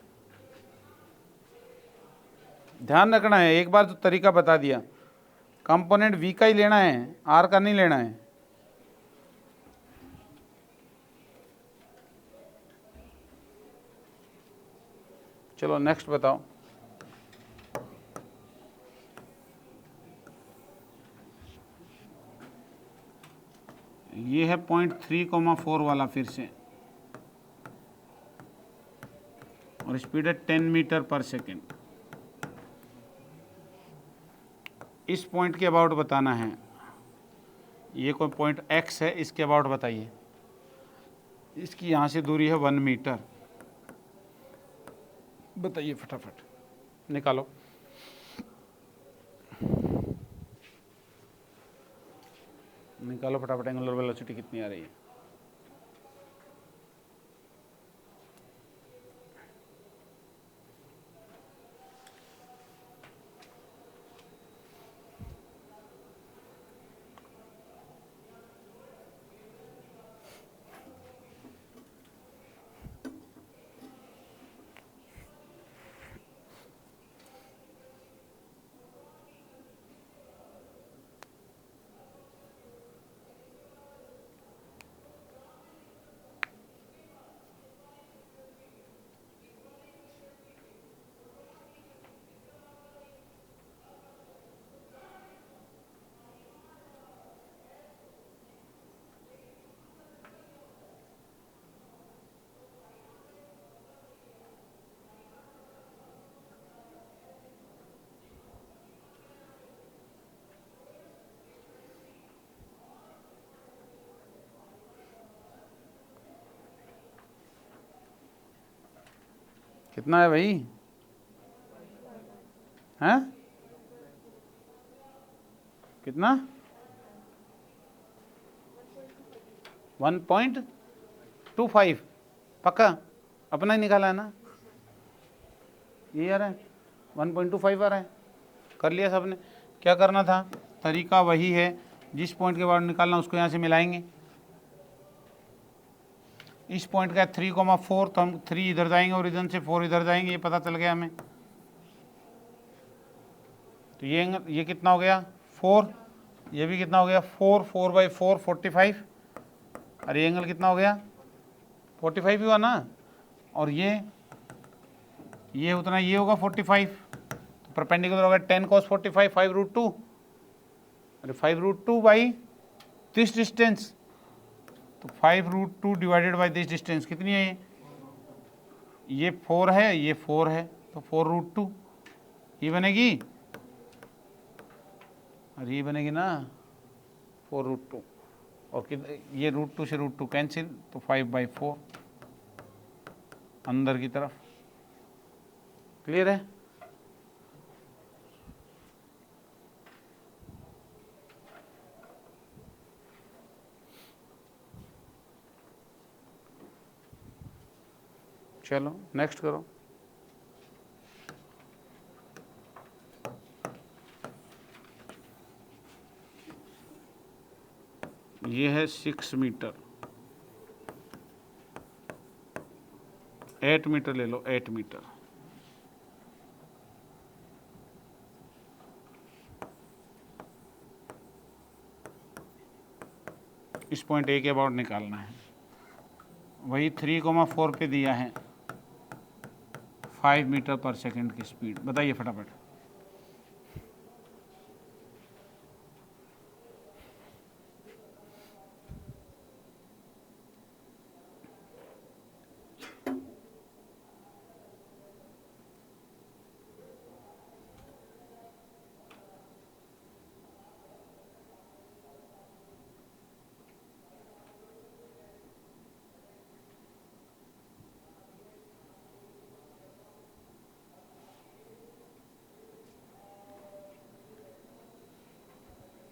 ध्यान रखना है, एक बार तो तरीका बता दिया, कंपोनेंट वी का ही लेना है, आर का नहीं लेना है। चलो नेक्स्ट बताओ। ये है 0.3,4 वाला फिर से, और स्पीड है 10 मीटर पर सेकेंड। इस पॉइंट के अबाउट बताना है। ये कोई पॉइंट एक्स है, इसके अबाउट बताइए। इसकी यहाँ से दूरी है 1 मीटर। बताइए फटाफट, निकालो। निकालो फटाफट, एंगुलर वेलोसिटी कितनी आ रही है? कितना है भाई? हैं? कितना? 1.25। पक्का? अपना ही निकाला है ना? ये आ रहा है 1.25 आ रहा है। कर लिया सबने? क्या करना था? तरीका वही है, जिस पॉइंट के बाद निकालना उसको यहाँ से मिलाएंगे। इस पॉइंट का 3,4, तो हम 3 इधर जाएंगे और इधर से 4 इधर जाएंगे, ये पता चल गया हमें। तो ये कितना हो गया? 4। ये भी कितना हो गया? 4/4 45। अरे एंगल कितना हो गया? 45 ही हुआ ना? और ये उतना, ये होगा 45। तो परपेंडिकुलर होगा 10 cos 45, 5√2। अरे 5√2 बाई दिस डिस्टेंस, तो 5√2 डिवाइडेड बाई दिस डिस्टेंस कितनी है? ये 4 है, ये 4 है, तो 4√2 ये बनेगी, अरे ये बनेगी ना 4√2, और ये √2 से √2 कैंसिल, तो 5/4 अंदर की तरफ। क्लियर है? चलो नेक्स्ट करो। ये है 6 मीटर, 8 मीटर ले लो, 8 मीटर। इस पॉइंट ए के अबाउट निकालना है। वही 3,4 पे दिया है 5 मीटर पर सेकंड की स्पीड। बताइए फटाफट।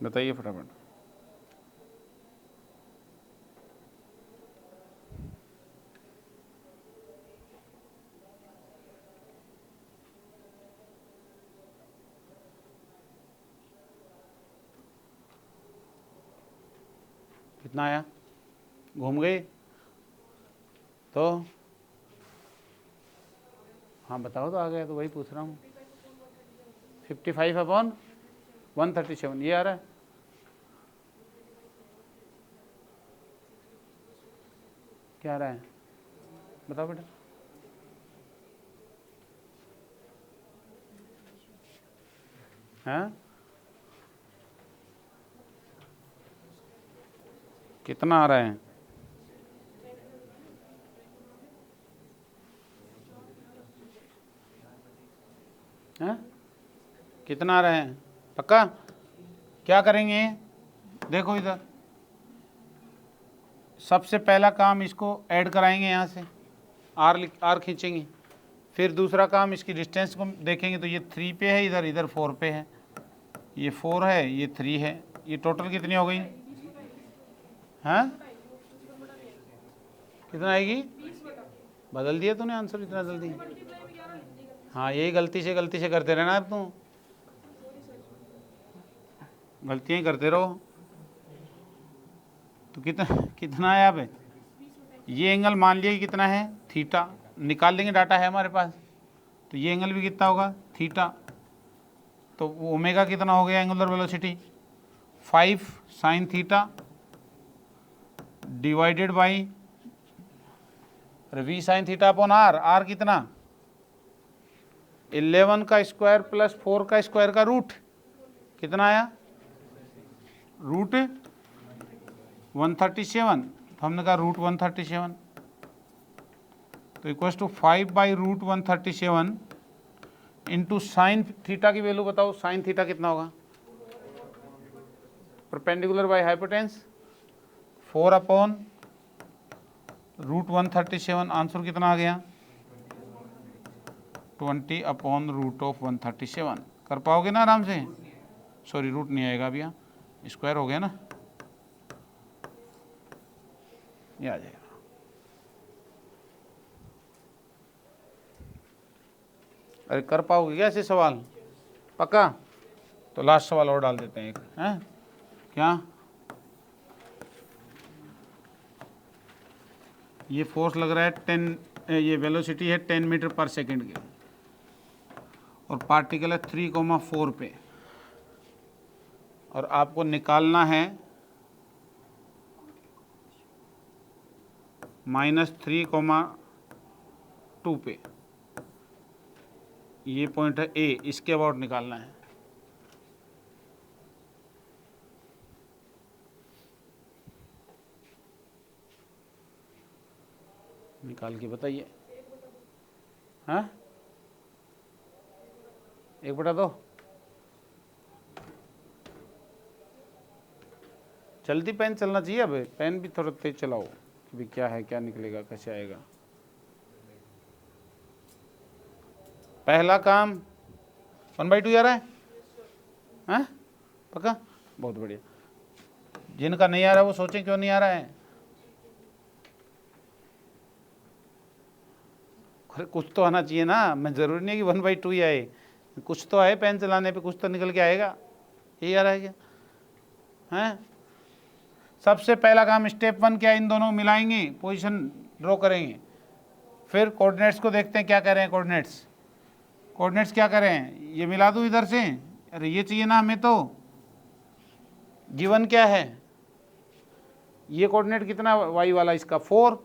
बताइए फटाफट। कितना आया? घूम गई तो? हाँ बताओ तो, आ गया तो वही पूछ रहा हूँ। 55/137 ये आ रहा है। क्या आ रहा है बताओ बेटा। हाँ कितना आ रहा है? हाँ कितना आ रहा है पक्का? क्या करेंगे देखो इधर, सबसे पहला काम इसको ऐड कराएंगे, यहाँ से आर खींचेंगे। फिर दूसरा काम इसकी डिस्टेंस को देखेंगे, तो ये 3 पे है, इधर इधर 4 पे है, ये 4 है, ये 3 है, ये टोटल कितनी हो गई? हाँ कितना आएगी? बदल दिया तूने आंसर इतना जल्दी? हाँ यही गलती से करते रहना अब तुम, गलतियाँ ही करते रहो। तो कितना है यहाँ पे? ये एंगल मान लिया कि कितना है? थीटा। निकाल लेंगे, डाटा है हमारे पास। तो ये एंगल भी कितना होगा? थीटा। तो ओमेगा कितना हो गया angular velocity? 5 sine theta divided by v sine theta upon r. R कितना? 11 का स्क्वायर प्लस 4 का स्क्वायर का रूट। कितना आया? रूट 137। तो हमने कहा रूट 137, तो equals to 5/√137 into sine theta की वैल्यू बताओ। साइन थीटा कितना होगा? Perpendicular by हाइपोटेन्स 4/√137। आंसर कितना आ गया? 20/√137। कर पाओगे ना आराम से? सॉरी रूट नहीं आएगा अभी, यहाँ स्क्वायर हो गया ना, ये आ जाएगा। अरे कर पाओगे क्या ऐसे सवाल? पक्का? तो लास्ट सवाल और डाल देते हैं एक, हैं क्या? ये फोर्स लग रहा है 10, ये वेलोसिटी है 10 मीटर पर सेकंड की, और पार्टिकल है 3,4 पे, और आपको निकालना है -3,2 पे। ये पॉइंट है ए, इसके अबाउट निकालना है। निकाल के बताइए। हाँ, 1/2। जल्दी पेन चलना चाहिए, अब पेन भी थोड़ा तेज चलाओ कि भी क्या है, क्या निकलेगा, कैसे आएगा। पहला काम 1/2 आ रहा है। हाँ, पक्का, बहुत बढ़िया। जिनका नहीं आ रहा है वो सोचें क्यों नहीं आ रहा है। कुछ तो आना चाहिए ना, मैं ज़रूरी नहीं कि 1/2 ही आए, कुछ तो आए, पेन चलाने पे कुछ तो निकल के आएगा। यही आ रहा है क्या? हैं, सबसे पहला काम स्टेप 1 क्या, इन दोनों मिलाएंगे, पोजीशन ड्रॉ करेंगे। फिर कोऑर्डिनेट्स को देखते हैं क्या कर रहे हैं। कोऑर्डिनेट्स क्या करें, ये मिला दूँ इधर से, अरे ये चाहिए ना हमें, तो गिवन क्या है, ये कोऑर्डिनेट कितना वाई वाला, इसका 4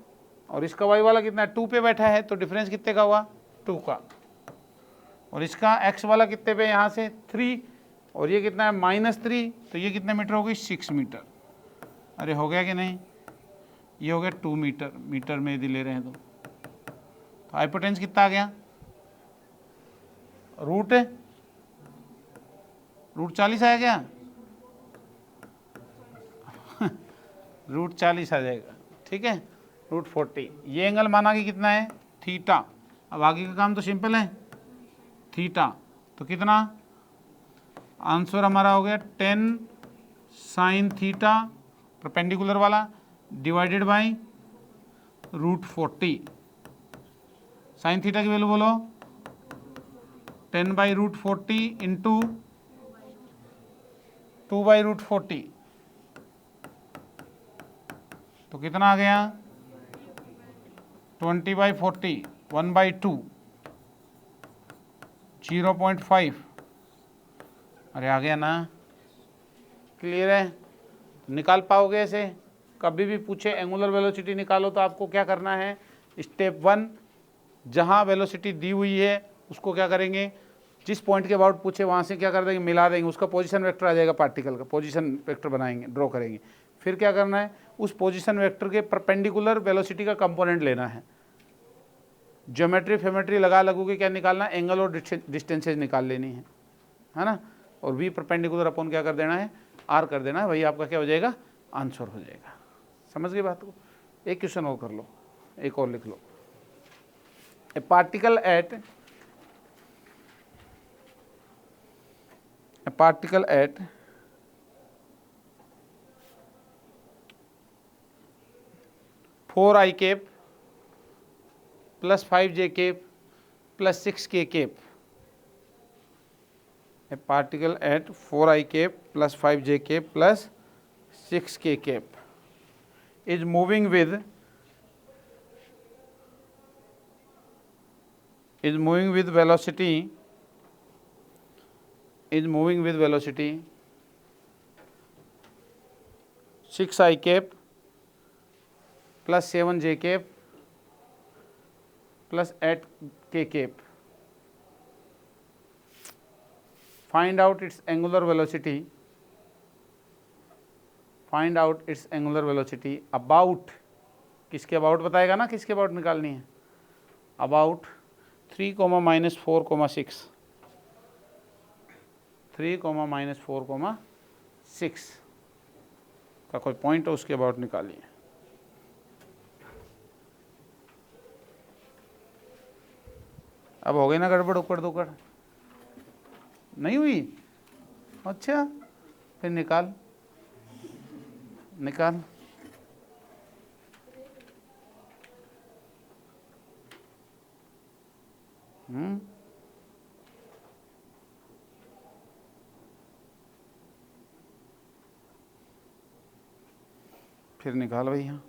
और इसका वाई वाला कितना 2 पे बैठा है, तो डिफरेंस कितने का हुआ 2 का। और इसका एक्स वाला कितने पे, यहाँ से 3, और ये कितना है -3, तो ये कितने मीटर हो गई 6 मीटर। अरे हो गया कि नहीं, ये हो गया 2 मीटर, मीटर में यदि ले रहे हैं तो हाइपोटेन्यूज कितना आ गया, रूट 40 आया क्या रूट 40 आ जाएगा, ठीक है, रूट 40। ये एंगल माना कि कितना है थीटा। अब आगे का काम तो सिंपल है, थीटा तो कितना, आंसर हमारा हो गया 10 साइन थीटा परपेंडिकुलर वाला divided by root 40। Sine theta की वैल्यू बोलो 10/√40 इंटू 2/√40, तो कितना आ गया 20/40, 1/2, 0.5। अरे आ गया ना, क्लियर है, निकाल पाओगे ऐसे। कभी भी पूछे एंगुलर वेलोसिटी निकालो तो आपको क्या करना है, स्टेप 1 जहाँ वेलोसिटी दी हुई है उसको क्या करेंगे, जिस पॉइंट के अबाउट पूछे वहाँ से क्या कर देंगे, मिला देंगे, उसका पोजीशन वेक्टर आ जाएगा, पार्टिकल का पोजीशन वेक्टर बनाएंगे, ड्रॉ करेंगे। फिर क्या करना है, उस पोजीशन वेक्टर के परपेंडिकुलर वेलोसिटी का कंपोनेंट लेना है। ज्योमेट्री फेमेट्री लगा लगू के क्या निकालना, एंगल और डिस्टेंसेज निकाल लेनी है ना। और वी परपेंडिकुलर अपॉन क्या कर देना है, आर कर देना है, वही आपका क्या हो जाएगा, आंसर हो जाएगा। समझ गए बात को। एक क्वेश्चन और कर लो, एक और लिख लो। A particle at 4i cap plus 5j cap plus 6k cap, a particle at 4i cap plus 5j cap plus 6k cap is moving with velocity 6i cap plus 7j cap plus 8k cap. Find out its angular velocity. About, किसके about बताएगा ना, किसके about निकालनी है, about 3, -4, 6, 3, -4, 6 का कोई point हो उसके अबाउट निकालिए। अब हो गई ना गड़बड़ उकड़ दुकड़, नहीं हुई, अच्छा फिर निकाल। फिर निकाल भैया।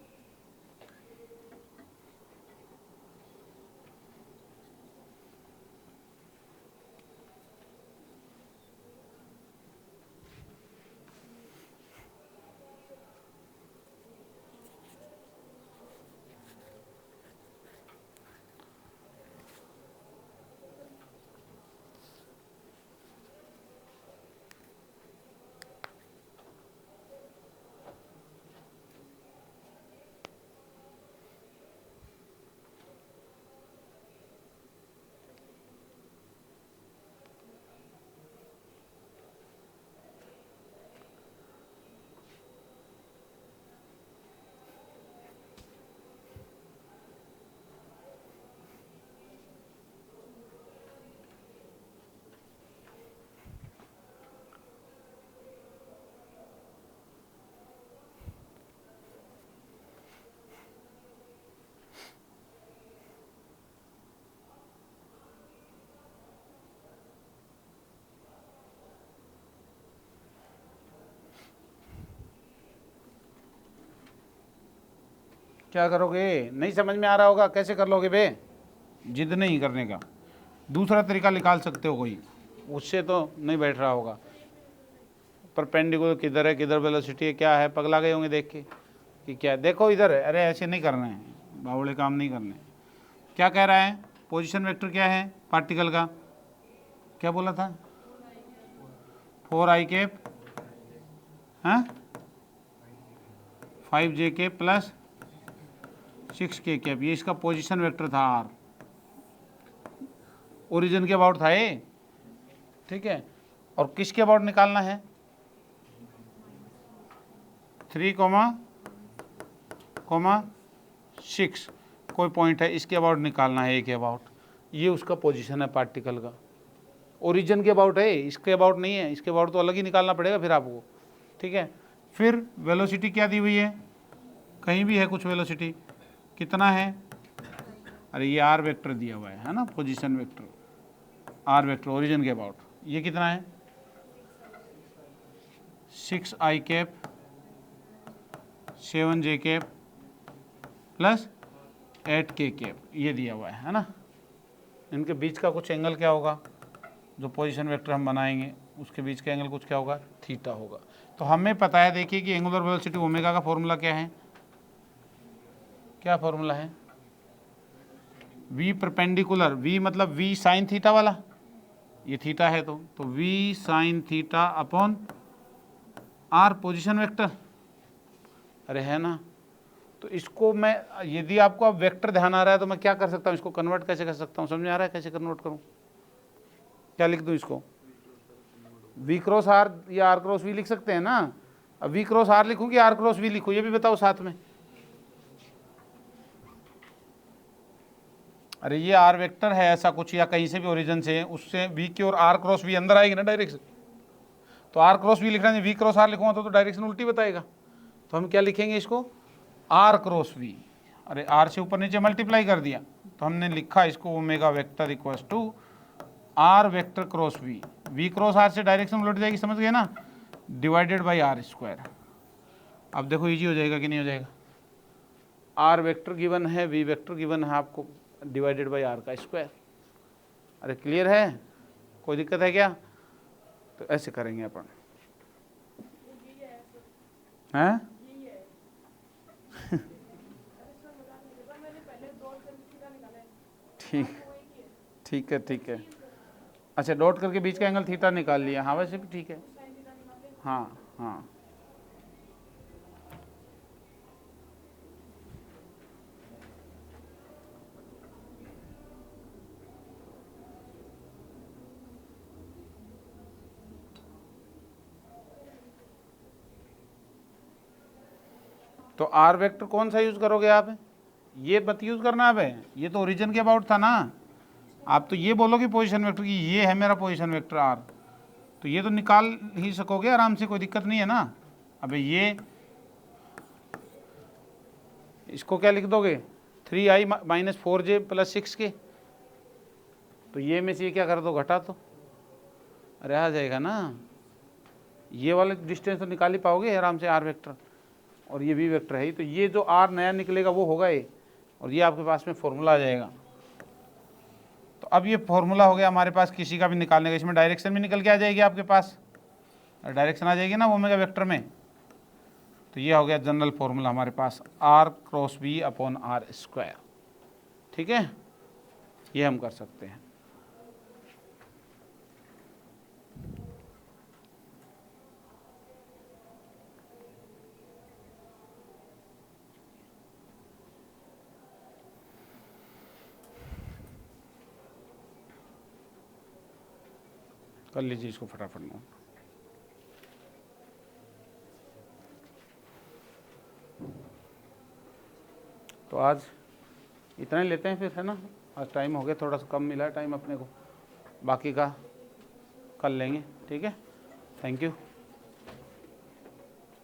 क्या करोगे? नहीं समझ में आ रहा होगा, कैसे कर लोगे बे? जिद नहीं करने का, दूसरा तरीका निकाल सकते हो कोई, उससे तो नहीं बैठ रहा होगा। परपेंडिकुलर किधर है, किधर वेलोसिटी है, क्या है, पगला गए होंगे देख के कि क्या है। देखो इधर है, अरे ऐसे नहीं करना है, बावड़े काम नहीं करने। क्या कह रहा है? पोजीशन वेक्टर क्या है पार्टिकल का? क्या बोला था? 4i कैप, हाँ 5j cap plus 6k cap, ये इसका पोजीशन वेक्टर था आर। ओरिजिन के अबाउट था ये, ठीक है। और किसके अबाउट निकालना है? 3,6 कोई पॉइंट है, इसके अबाउट निकालना है, ए के अबाउट। ये उसका पोजीशन है पार्टिकल का, ओरिजिन के अबाउट है, इसके अबाउट नहीं है। इसके अबाउट तो अलग ही निकालना पड़ेगा फिर आपको, ठीक है। फिर वेलोसिटी क्या दी हुई है? कहीं भी है कुछ वेलोसिटी, कितना है? अरे ये आर वेक्टर दिया हुआ है ना, position vector r vector origin के अबाउट। ये कितना है? 6i cap 7j cap plus 8k cap, ये दिया हुआ है ना। इनके बीच का कुछ एंगल क्या होगा? जो पोजीशन वेक्टर हम बनाएंगे उसके बीच का एंगल कुछ क्या होगा? थीटा होगा। तो हमें पता है, देखिए कि एंगुलर वेलोसिटी ओमेगा का फॉर्मूला क्या है? क्या फॉर्मूला है? v परपेंडिकुलर, v मतलब v साइन थीटा वाला, ये थीटा है तो v sign theta upon r position vector, अरे है ना। तो इसको मैं, यदि आपको अब वेक्टर ध्यान आ रहा है तो मैं क्या कर सकता हूँ, इसको कन्वर्ट कैसे कर सकता हूँ? समझ में आ रहा है कैसे कन्वर्ट करूँ? क्या लिख दूँ इसको? v क्रॉस r या r क्रॉस v लिख सकते हैं ना। अब v क्रॉस r लिखूँ कि r क्रॉस v लिखूँ, ये भी बताओ साथ में। अरे ये r वेक्टर है ऐसा कुछ, या कहीं से भी ओरिजिन से, उससे v की और r क्रॉस v अंदर आएगी ना डायरेक्शन। तो r क्रॉस v लिखना है, v क्रॉस r लिखूँगा तो डायरेक्शन उल्टी बताएगा। तो हम क्या लिखेंगे इसको? r cross v। अरे r से ऊपर नीचे मल्टीप्लाई कर दिया तो हमने लिखा इसको omega vector equals to r vector cross v। v cross r से डायरेक्शन उलट जाएगी, समझ गए ना, डिवाइडेड बाई r स्क्वायर। अब देखो इजी हो जाएगा कि नहीं हो जाएगा? r वेक्टर गिवन है, v वेक्टर गिवन है आपको, डिवाइडेड बाई r का स्क्वायर। अरे क्लियर है? कोई दिक्कत है क्या? तो ऐसे करेंगे अपन, हैं? ठीक है ठीक है। अच्छा, डॉट करके बीच का एंगल थीटा निकाल लिया, हाँ वैसे भी ठीक है। हाँ हाँ, तो आर वेक्टर कौन सा यूज करोगे आप? ये मत यूज करना अब, ये तो ओरिजिन के अबाउट था ना। आप तो ये बोलोगे पोजीशन वेक्टर की, ये है मेरा पोजीशन वेक्टर आर, तो ये तो निकाल ही सकोगे आराम से, कोई दिक्कत नहीं है ना। अबे ये इसको क्या लिख दोगे? 3i minus 4j plus 6k, तो ये में से ये क्या कर दो, घटा दो, अरे आ जाएगा ना। ये वाले डिस्टेंस तो निकाल ही पाओगे आराम से, आर वेक्टर, और ये भी वेक्टर है, तो ये जो आर नया निकलेगा वो होगा ये, और ये आपके पास में फॉर्मूला आ जाएगा। तो अब ये फॉर्मूला हो गया हमारे पास किसी का भी निकालने का, इसमें डायरेक्शन भी निकल के आ जाएगी आपके पास, डायरेक्शन आ जाएगी ना ओमेगा वेक्टर में। तो ये हो गया जनरल फॉर्मूला हमारे पास, r cross b upon r square, ठीक है। ये हम कर सकते हैं। कर लीजिए इसको फटाफट नोट। तो आज इतना ही लेते हैं फिर, है ना। आज टाइम हो गया, थोड़ा सा कम मिला टाइम अपने को, बाकी का कल लेंगे, ठीक है। Thank you.